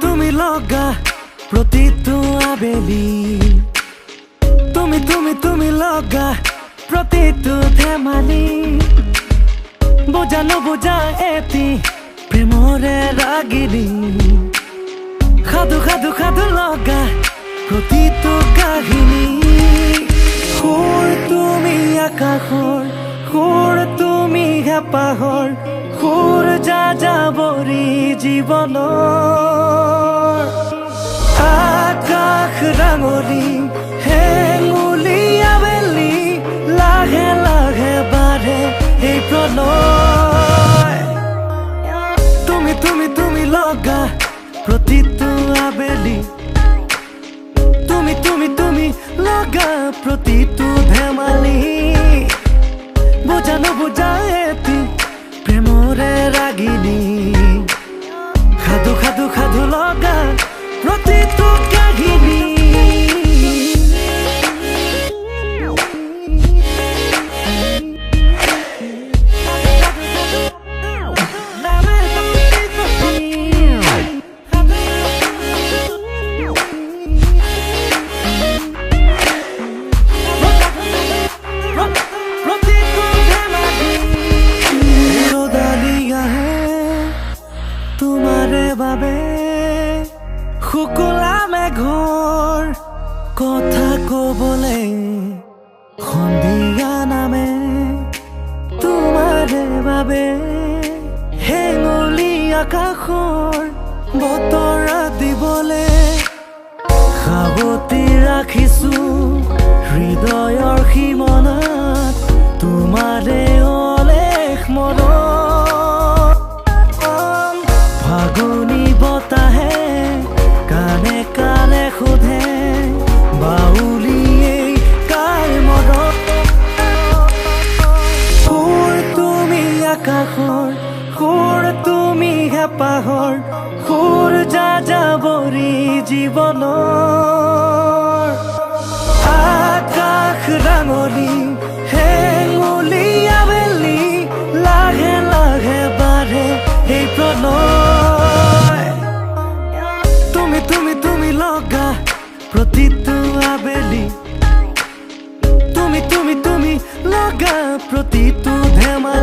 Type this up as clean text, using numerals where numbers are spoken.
তুমি লগা প্ৰতিটো আবেলি তুমি লগা প্ৰতিটো ধেমালি বুজা নুবুজা এটি প্ৰেমৰে ৰাগিনী সাধু লগা প্ৰতিটো কাহিনী সুৰ তুমি আকাশৰ সুৰ তুমি হেঁপাহৰ সুৰ যাযাবৰী জীৱনৰ আকাশ ডাঙৰি হেঙুলি আবেলি লাহে লাহে বাঢ়ে এই প্ৰণয় তুমি লগা প্ৰতিটো আবেলি তুমি লগা প্ৰতিটো ধেমালি বুজা নুবুজা এটি প্ৰেমৰে ৰাগিনী সাধু লগা প্ৰতিটো কাহিনী তোমাৰে বাবে শুকুলা মেঘৰ কথা কবলে সন্ধিয়া নামে তোমাৰে বাবে হেঙুলি আকাশৰ বতৰা দিবলে সাৱতি ৰাখিছো হৃদয়ৰ সীমনাত তোমাৰে অলেখ মনত ফাগুনি বতাহে কানে কানে সোধে বাউলিয়ে কাৰ মনত সুৰ তুমি আকাশৰ সুৰ তুমি হেঁপাহৰ সুৰ যাযাবৰী জীৱনৰ আকাশ ডাঙৰি হেঙুলি আবেলি লাহে লাহে বাঢ়ে এই প্ৰণয় তুমি লগা প্ৰতিটো আবেলি তুমি লগা প্ৰতিটো ধেমালি